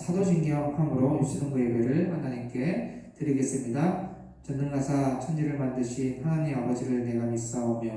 사도신경함으로 유치동부 예배를 하나님께 드리겠습니다. 전능하사 천지를 만드신 하나님 아버지를 내가 믿사오며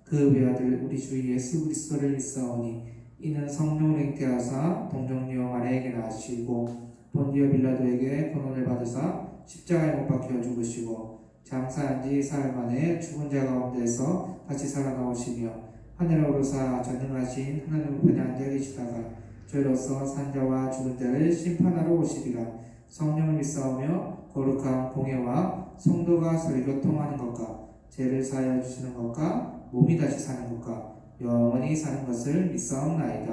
그 외아들 우리 주 예수 그리스도를 믿사오니 이는 성령으로 잉태하사 동정녀 마리아에게 낳으시고 본디오 빌라도에게 권한을 받으사 십자가에 못 박혀 죽으시고 장사한 지 사흘 만에 죽은 자 가운데서 다시 살아나오시며 하늘에 오르사 전능하신 하나님 우편에 앉아 계시다가 저희로서 산자와 죽은 자를 심판하러 오시리라. 성령을 믿사오며 거룩한 공예와 성도가 서로 교통하는 것과 죄를 사하여 주시는 것과 몸이 다시 사는 것과 영원히 사는 것을 믿사옵나이다.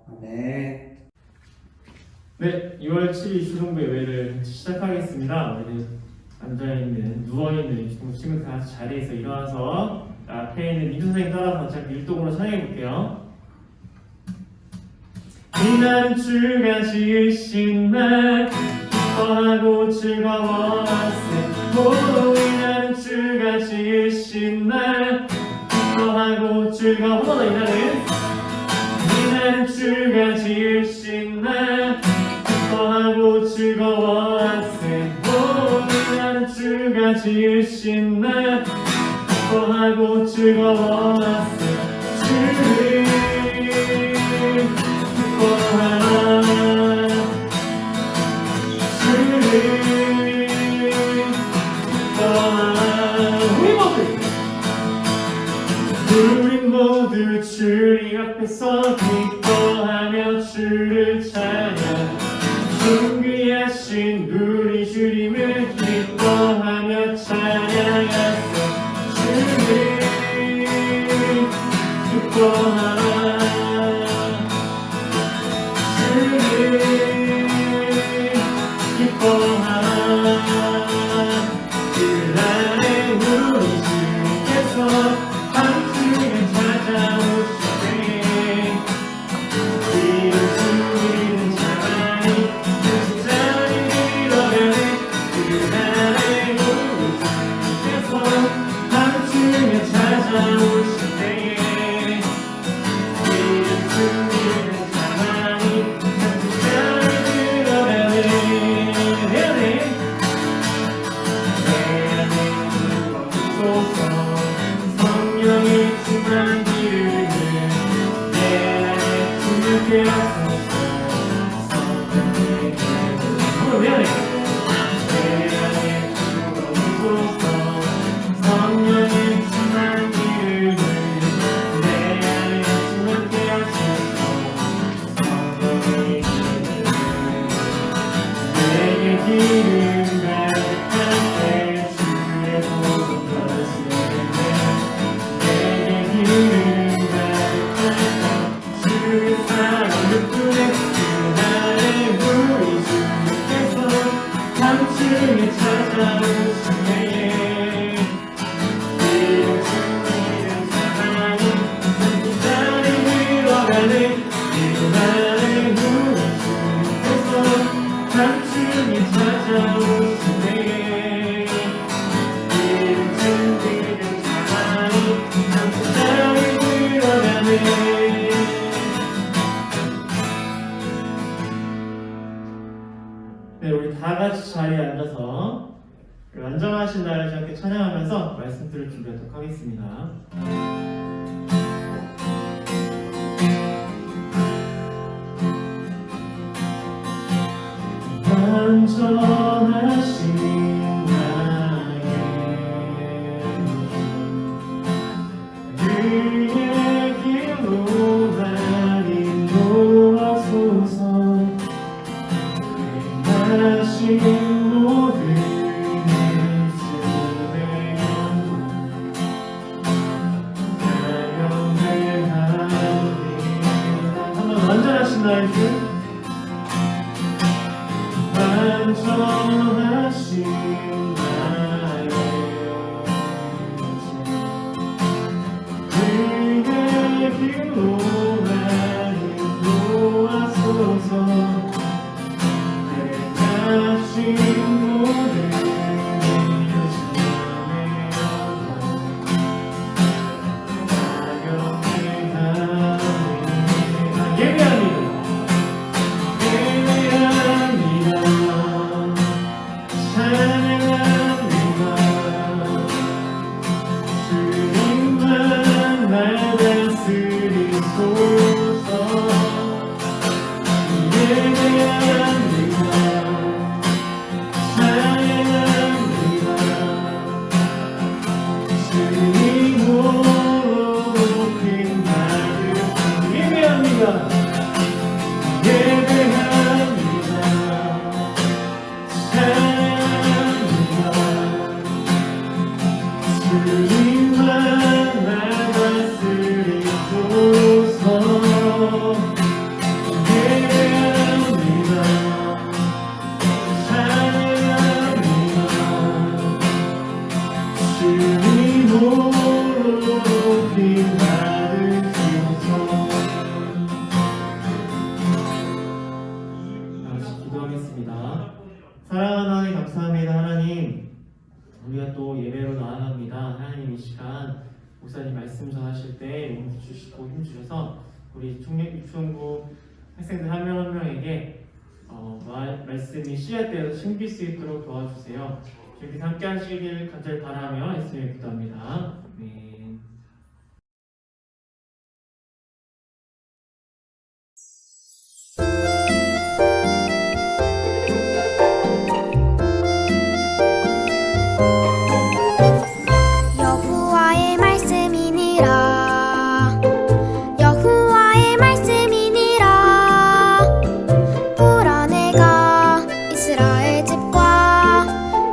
아멘. 네, 2월 7일 유치동부 예배를 시작하겠습니다. 우리 앉아있는, 누워있는 유치동부 친구들 다 같이 자리에서 일어나서 앞에 있는 민수 선생님 따라서 같이 율동으로 찬양해볼게요. 이날은 주가 지으신 날 기뻐하고 즐거워하세. 이날은 주가 지으신 날 기뻐하고 즐거워. 한 번 더. 이날은 주가 지으신 날 기뻐하고 즐거워하세. 이날은 주가 지으신 날 기뻐하고 즐거워하세. 주를 기뻐하라. 주를 기뻐하라. 우리 모두 주님 앞에서 기뻐하며 주를 찬양. 존귀하신 우리 주님을 기뻐하며 찬양하세. 주를 기뻐하라. 그날에 우리 주께서 밤중에 찾아오시네. 이루시는 자만이 그 자리를 잃어가네. 그날에 우리 주께서 밤중에 찾아오시네. 이루시는 자만이 그 자리를 잃어가네. 성령의 충만한 기름을 내 안에 충만케 하소서. 성령의 기름을 내 안에 충만하소서. 성령의 충만한 기름을 내 안에 충만케 하소서. 성령의 기름을 내게 기름 가득할 때 주의 복음 밤중에 찾아오시네. 이름 숨기는 자만이 그 자리를 잃어가네. 그날에 우리 주께서 밤중에 찾아오시네. 이름 숨기는 자만이 그 자리를 잃어가네. 네, 우리 다 같이 자리에 앉아서 완전하신 나를 함께 찬양하면서 말씀 들을 준비하도록 하겠습니다. 완전하신 나의 그의 길로 날 인도하소서. 하신 모든 예수의 영광 나영을 하리라. 한번 완전하신 나의 주, 완전하신 나의 주, 그의 길로 날 인도하소서. 하신 모든 예수의 영광 나영을 하리라. 예배합니다. 예배합니다. 주소서. 예배합니다. 찬양합니다. 주님으로 높임 받으리. 예배합니다. 예배합니다. 찬양합니다. 주님만 다스리소서. 예배합니다. 찬양합니다. 주님으로 높임 받으소서. 다같이 기도하겠습니다. 사랑하는 하나님 감사합니다. 하나님, 우리가 또 예배로 나아갑니다. 하나님, 이 시간 목사님 말씀 전하실 때 용기 주시고 힘 주셔서 우리 유치원부 학생들 한 명 한 명에게 말씀이 씨앗되어서 심길 수 있도록 도와주세요. 이렇게 함께 하시길 간절히 바라며 예수님을 기도합니다. 아멘. 여호와의 말씀이니라. 여호와의 말씀이니라. 보라, 내가 이스라엘 집과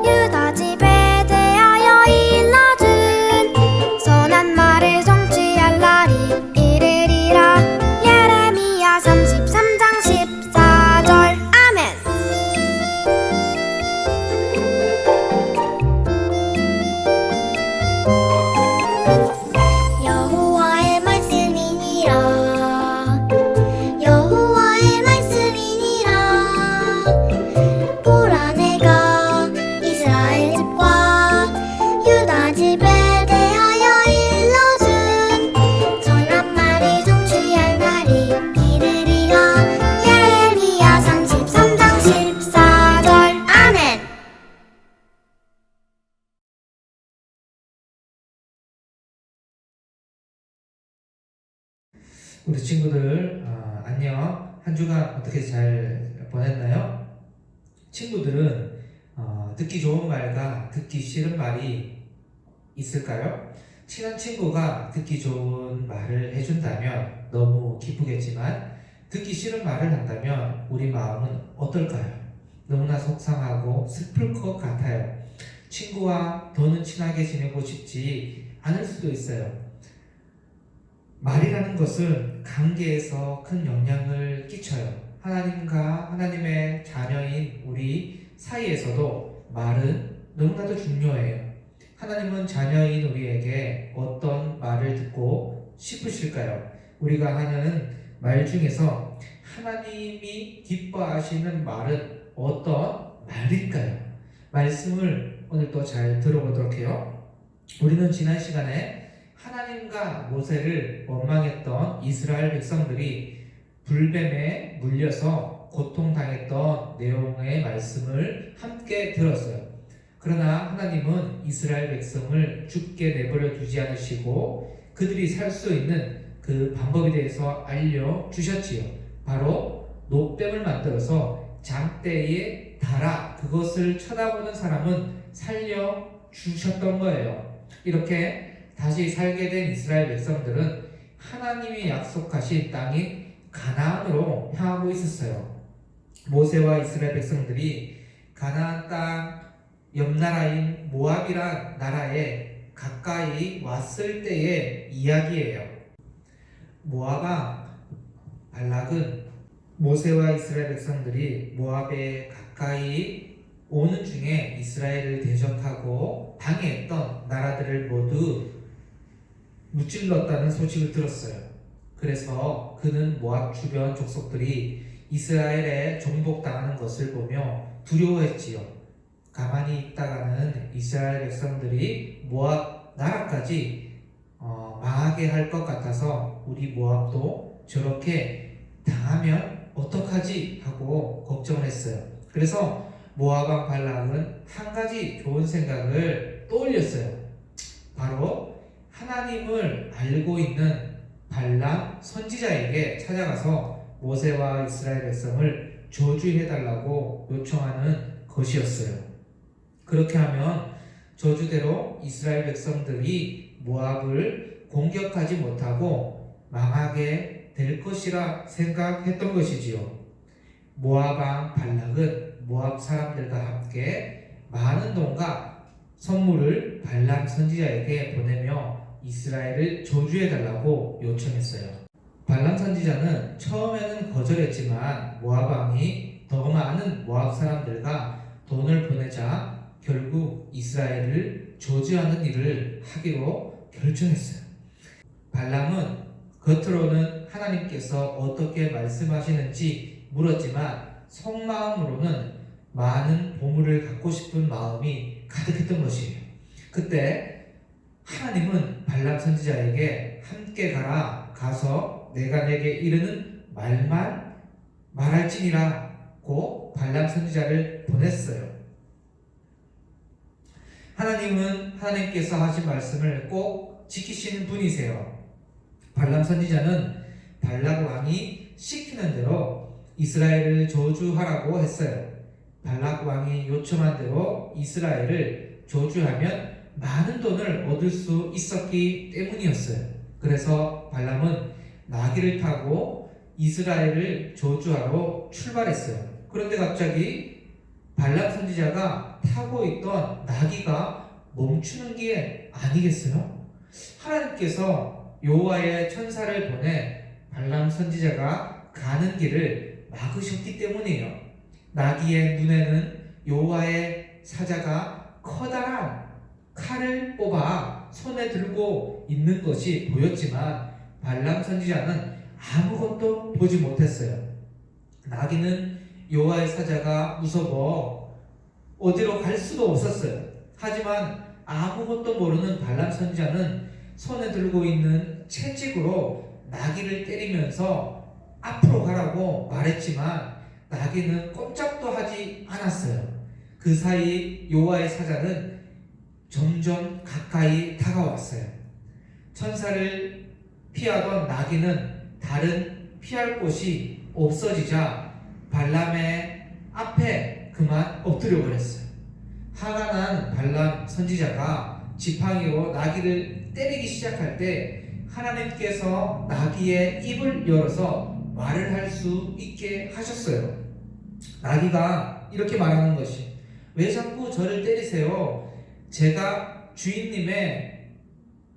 유다 집에 대하여 일러준 선한 말을 성취할 날이 이르리라. 예레미야 33장 14절. 아멘. 여호와의 말씀이니라. 여호와의 말씀이니라. 보라, 내가 이스라엘 집과 유다 집에 대하여 일러준 선한 말을 성취할 날이 이르리라. 예레미야 33장 14절. 아멘. 우리 친구들 안녕. 한 주간 어떻게 잘 보냈나요? 친구들은 듣기 좋은 말과 듣기 싫은 말이 있을까요? 친한 친구가 듣기 좋은 말을 해준다면 너무 기쁘겠지만 듣기 싫은 말을 한다면 우리 마음은 어떨까요? 너무나 속상하고 슬플 것 같아요. 친구와 더는 친하게 지내고 싶지 않을 수도 있어요. 말이라는 것은 관계에서 큰 영향을 끼쳐요. 하나님과 하나님의 자녀인 우리 사이에서도 말은 너무나도 중요해요. 하나님은 자녀인 우리에게 어떤 말을 듣고 싶으실까요? 우리가 하는 말 중에서 하나님이 기뻐하시는 말은 어떤 말일까요? 말씀을 오늘 또 잘 들어보도록 해요. 우리는 지난 시간에 하나님과 모세를 원망했던 이스라엘 백성들이 불뱀에 물려서 고통당했던 내용의 말씀을 함께 들었어요. 그러나 하나님은 이스라엘 백성을 죽게 내버려 두지 않으시고 그들이 살 수 있는 그 방법에 대해서 알려주셨지요. 바로 노뱀을 만들어서 장대에 달아 그것을 쳐다보는 사람은 살려주셨던 거예요. 이렇게 다시 살게 된 이스라엘 백성들은 하나님이 약속하신 땅인 가나안으로 향하고 있었어요. 모세와 이스라엘 백성들이 가나안 땅 옆나라인 모압이란 나라에 가까이 왔을 때의 이야기예요. 모압 왕 발락은 모세와 이스라엘 백성들이 모압에 가까이 오는 중에 이스라엘을 대적하고 방해했던 나라들을 모두 무찔렀다는 소식을 들었어요. 그래서 그는 모압 주변 족속들이 이스라엘에 정복당하는 것을 보며 두려워했지요. 가만히 있다가는 이스라엘 백성들이 모압 나라까지 망하게 할 것 같아서 우리 모압도 저렇게 당하면 어떡하지 하고 걱정을 했어요. 그래서 모압 왕 발락은 한 가지 좋은 생각을 떠올렸어요. 바로 하나님을 알고 있는 발람 선지자에게 찾아가서 모세와 이스라엘 백성을 저주해달라고 요청하는 것이었어요. 그렇게 하면 저주대로 이스라엘 백성들이 모압을 공격하지 못하고 망하게 될 것이라 생각했던 것이지요. 모압 왕 발락은 모압 사람들과 함께 많은 돈과 선물을 발람 선지자에게 보내며 이스라엘을 저주해달라고 요청했어요. 발람 선지자는 처음에는 거절했지만 모압 왕이 더 많은 모압 사람들과 돈을 보내자 결국 이스라엘을 저주하는 일을 하기로 결정했어요. 발람은 겉으로는 하나님께서 어떻게 말씀하시는지 물었지만 속마음으로는 많은 보물을 갖고 싶은 마음이 가득했던 것이에요. 그때 하나님은 발람 선지자에게 함께 가서 내가 내게 이르는 말만 말할지니라고 발람 선지자를 보냈어요. 하나님은 하나님께서 하신 말씀을 꼭 지키시는 분이세요. 발람 선지자는 발락 왕이 시키는 대로 이스라엘을 저주하라고 했어요. 발락 왕이 요청한 대로 이스라엘을 저주하면 많은 돈을 얻을 수 있었기 때문이었어요. 그래서 발람은 나귀를 타고 이스라엘을 저주하러 출발했어요. 그런데 갑자기 발람 선지자가 타고 있던 나귀가 멈추는 게 아니겠어요? 하나님께서 여호와의 천사를 보내 발람 선지자가 가는 길을 막으셨기 때문이에요. 나귀의 눈에는 여호와의 사자가 커다란 칼을 뽑아 손에 들고 있는 것이 보였지만 발람 선지자는 아무것도 보지 못했어요. 나귀는 여호와의 사자가 무서워 어디로 갈 수도 없었어요. 하지만 아무것도 모르는 발람 선지자는 손에 들고 있는 채찍으로 나귀를 때리면서 앞으로 가라고 말했지만 나귀는 꼼짝도 하지 않았어요. 그 사이 여호와의 사자는 점점 가까이 다가왔어요. 천사를 피하던 나귀는 다른 피할 곳이 없어지자 발람의 앞에 그만 엎드려 버렸어요. 화가 난 발람 선지자가 지팡이로 나귀를 때리기 시작할 때 하나님께서 나귀의 입을 열어서 말을 할 수 있게 하셨어요. 나귀가 이렇게 말하는 것이, 왜 자꾸 저를 때리세요? 제가 주인님의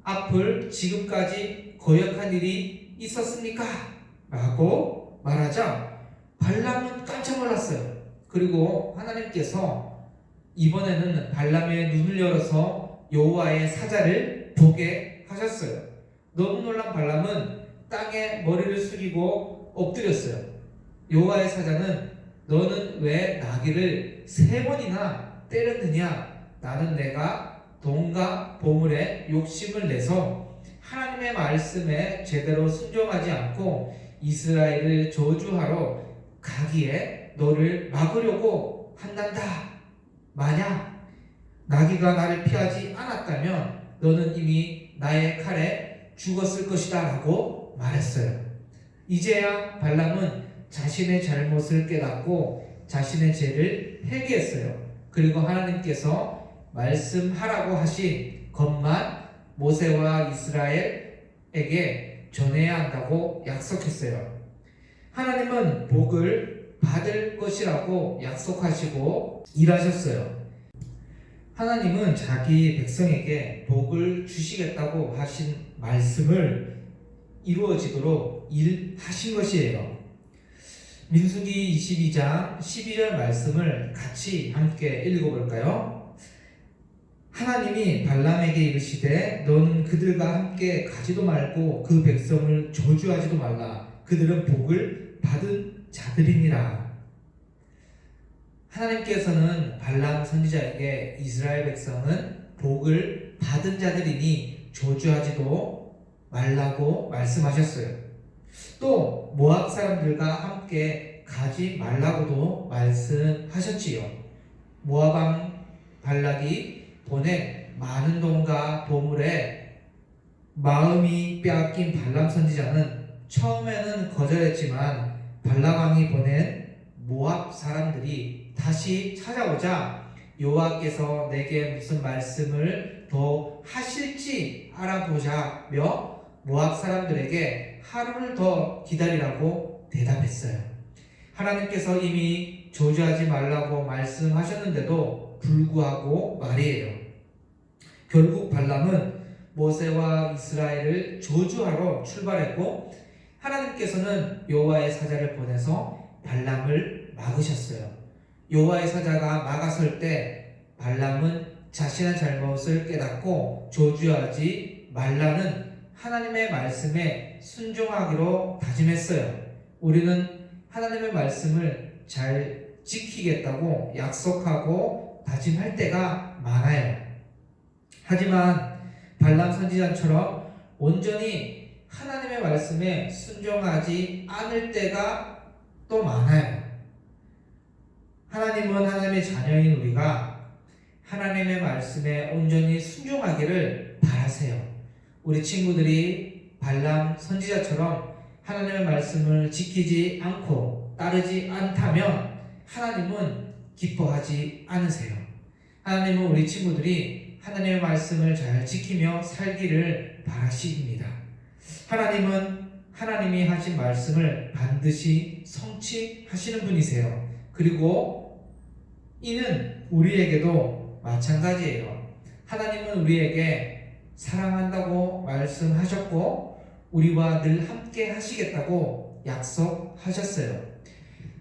앞을 지금까지 거역한 일이 있었습니까? 라고 말하자 발람은 깜짝 놀랐어요. 그리고 하나님께서 이번에는 발람의 눈을 열어서 여호와의 사자를 보게 하셨어요. 너무 놀란 발람은 땅에 머리를 숙이고 엎드렸어요. 여호와의 사자는 너는 왜 나귀를 3번이나 때렸느냐? 나는 내가 돈과 보물에 욕심을 내서 하나님의 말씀에 제대로 순종하지 않고 이스라엘을 저주하러 가기에 너를 막으려고 한단다. 만약 나귀가 나를 피하지 않았다면 너는 이미 나의 칼에 죽었을 것이다 라고 말했어요. 이제야 발람은 자신의 잘못을 깨닫고 자신의 죄를 회개했어요. 그리고 하나님께서 말씀하라고 하신 것만 모세와 이스라엘에게 전해야 한다고 약속했어요. 하나님은 복을 받을 것이라고 약속하시고 일하셨어요. 하나님은 자기 백성에게 복을 주시겠다고 하신 말씀을 이루어지도록 일하신 것이에요. 민수기 22장 12절 말씀을 같이 함께 읽어볼까요? 하나님이 발람에게 이르시되 너는 그들과 함께 가지도 말고 그 백성을 저주하지도 말라. 그들은 복을 받은 자들이니라. 하나님께서는 발람 선지자에게 이스라엘 백성은 복을 받은 자들이니 저주하지도 말라고 말씀하셨어요. 또 모압 사람들과 함께 가지 말라고도 말씀하셨지요. 모압 왕 발락이 보낸 많은 돈과 보물에 마음이 빼앗긴 발람 선지자는 처음에는 거절했지만 발람 왕이 보낸 모압 사람들이 다시 찾아오자 여호와께서 내게 무슨 말씀을 더 하실지 알아보자며 모압 사람들에게 하루를 더 기다리라고 대답했어요. 하나님께서 이미 저주하지 말라고 말씀하셨는데도 불구하고 말이에요. 결국 발람은 모세와 이스라엘을 저주하러 출발했고 하나님께서는 여호와의 사자를 보내서 발람을 막으셨어요. 여호와의 사자가 막아설 때 발람은 자신의 잘못을 깨닫고 저주하지 말라는 하나님의 말씀에 순종하기로 다짐했어요. 우리는 하나님의 말씀을 잘 지키겠다고 약속하고 다짐할 때가 많아요. 하지만 발람 선지자처럼 온전히 하나님의 말씀에 순종하지 않을 때가 또 많아요. 하나님은 하나님의 자녀인 우리가 하나님의 말씀에 온전히 순종하기를 바라세요. 우리 친구들이 발람 선지자처럼 하나님의 말씀을 지키지 않고 따르지 않다면 하나님은 기뻐하지 않으세요. 하나님은 우리 친구들이 하나님의 말씀을 잘 지키며 살기를 바라십니다. 하나님은 하나님이 하신 말씀을 반드시 성취하시는 분이세요. 그리고 이는 우리에게도 마찬가지예요. 하나님은 우리에게 사랑한다고 말씀하셨고 우리와 늘 함께 하시겠다고 약속하셨어요.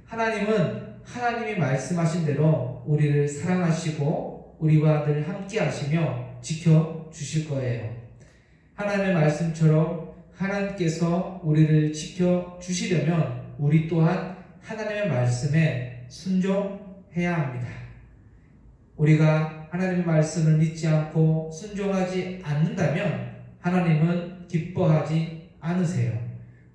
하나님은 하나님이 말씀하신 대로 우리를 사랑하시고 우리와 늘 함께 하시며 지켜주실 거예요. 하나님의 말씀처럼 하나님께서 우리를 지켜주시려면 우리 또한 하나님의 말씀에 순종해야 합니다. 우리가 하나님의 말씀을 믿지 않고 순종하지 않는다면 하나님은 기뻐하지 않으세요.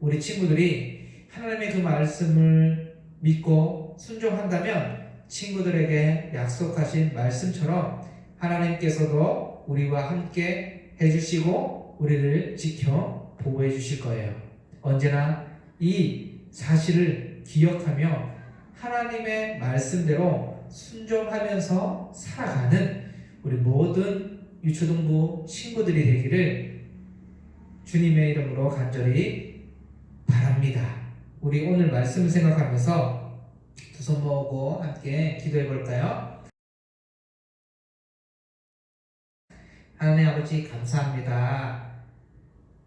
우리 친구들이 하나님의 그 말씀을 믿고 순종한다면 친구들에게 약속하신 말씀처럼 하나님께서도 우리와 함께 해주시고 우리를 지켜 보호해 주실 거예요. 언제나 이 사실을 기억하며 하나님의 말씀대로 순종하면서 살아가는 우리 모든 유초등부 친구들이 되기를 주님의 이름으로 간절히 바랍니다. 우리 오늘 말씀을 생각하면서 두 손 모으고 함께 기도해 볼까요? 하나님 아버지 감사합니다.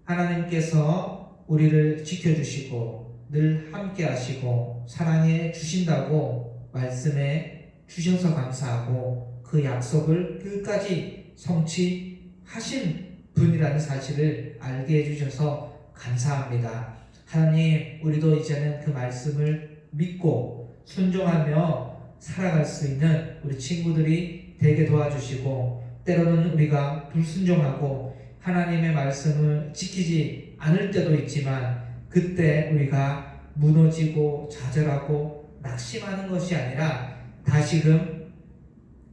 하나님께서 우리를 지켜주시고 늘 함께 하시고 사랑해 주신다고 말씀해 주셔서 감사하고 그 약속을 끝까지 성취하신 분이라는 사실을 알게 해주셔서 감사합니다. 하나님, 우리도 이제는 그 말씀을 믿고 순종하며 살아갈 수 있는 우리 친구들이 되게 도와주시고 때로는 우리가 불순종하고 하나님의 말씀을 지키지 않을 때도 있지만 그때 우리가 무너지고 좌절하고 낙심하는 것이 아니라 다시금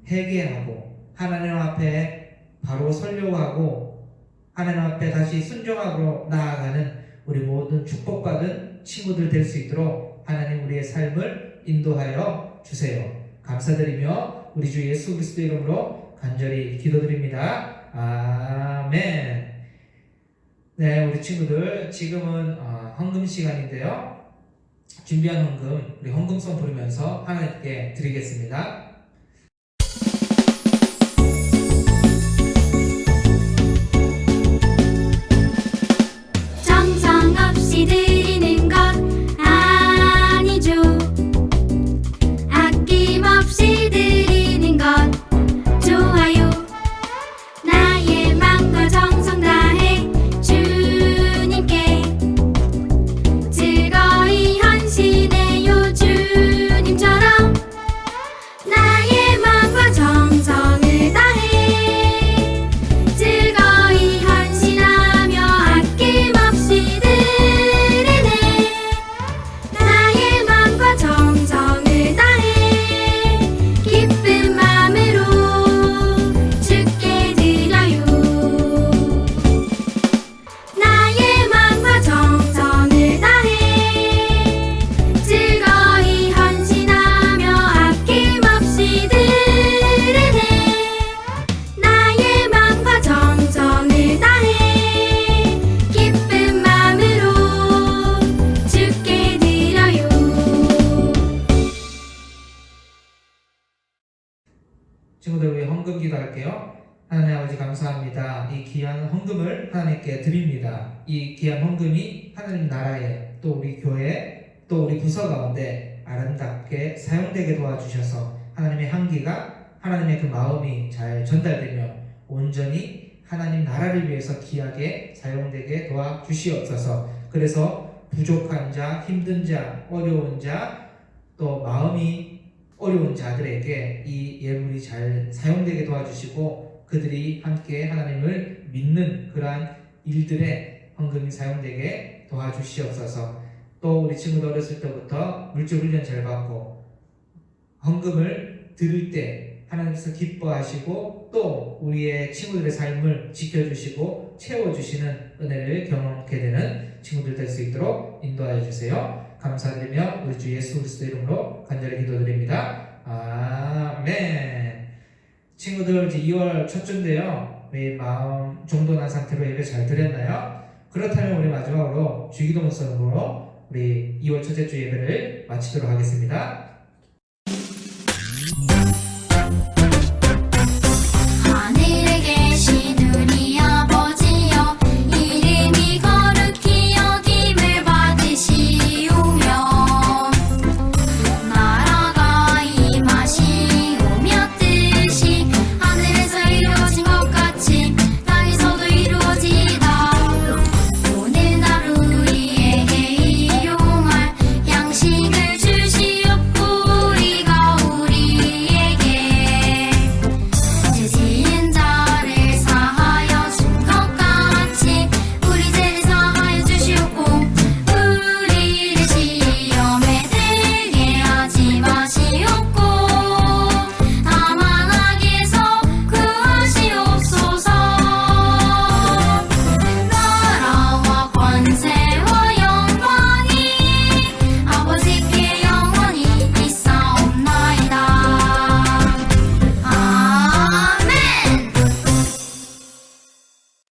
회개하고 하나님 앞에 바로 서려고 하고 하나님 앞에 다시 순종하고 나아가는 우리 모든 축복받은 친구들 될 수 있도록 하나님 우리의 삶을 인도하여 주세요. 감사드리며 우리 주 예수 그리스도 이름으로 간절히 기도드립니다. 아멘. 네, 우리 친구들 지금은 헌금 시간인데요. 준비한 헌금, 우리 헌금송 부르면서 하나님께 드리겠습니다. 정성 없이 드리는 것 아니죠. 아낌없이 드리는 것 좋아요. 나의 마음과 정성 다해 주님께 즐거이 헌신해요. 주님처럼 나 기도할게요. 하나님 아버지 감사합니다. 이 귀한 헌금을 하나님께 드립니다. 이 귀한 헌금이 하나님 나라에 또 우리 교회 또 우리 부서 가운데 아름답게 사용되게 도와주셔서 하나님의 향기가 하나님의 그 마음이 잘 전달되며 온전히 하나님 나라를 위해서 귀하게 사용되게 도와주시옵소서. 그래서 부족한 자, 힘든 자, 어려운 자, 또 마음이 어려운 자들에게 이 예물이 잘 사용되게 도와주시고 그들이 함께 하나님을 믿는 그러한 일들에 헌금이 사용되게 도와주시옵소서. 또 우리 친구들 어렸을 때부터 물질 훈련 잘 받고 헌금을 드릴 때 하나님께서 기뻐하시고 또 우리의 친구들의 삶을 지켜주시고 채워주시는 은혜를 경험하게 되는 친구들 될 수 있도록 인도하여 주세요. 감사드리며 우리 주 예수 그리스도 이름으로 간절히 기도드립니다. 아멘. 친구들 이제 2월 첫 주인데요. 우리 마음 정돈한 상태로 예배 잘 드렸나요? 그렇다면 우리 마지막으로 주기도 문성으로 우리 2월 첫째 주 예배를 마치도록 하겠습니다.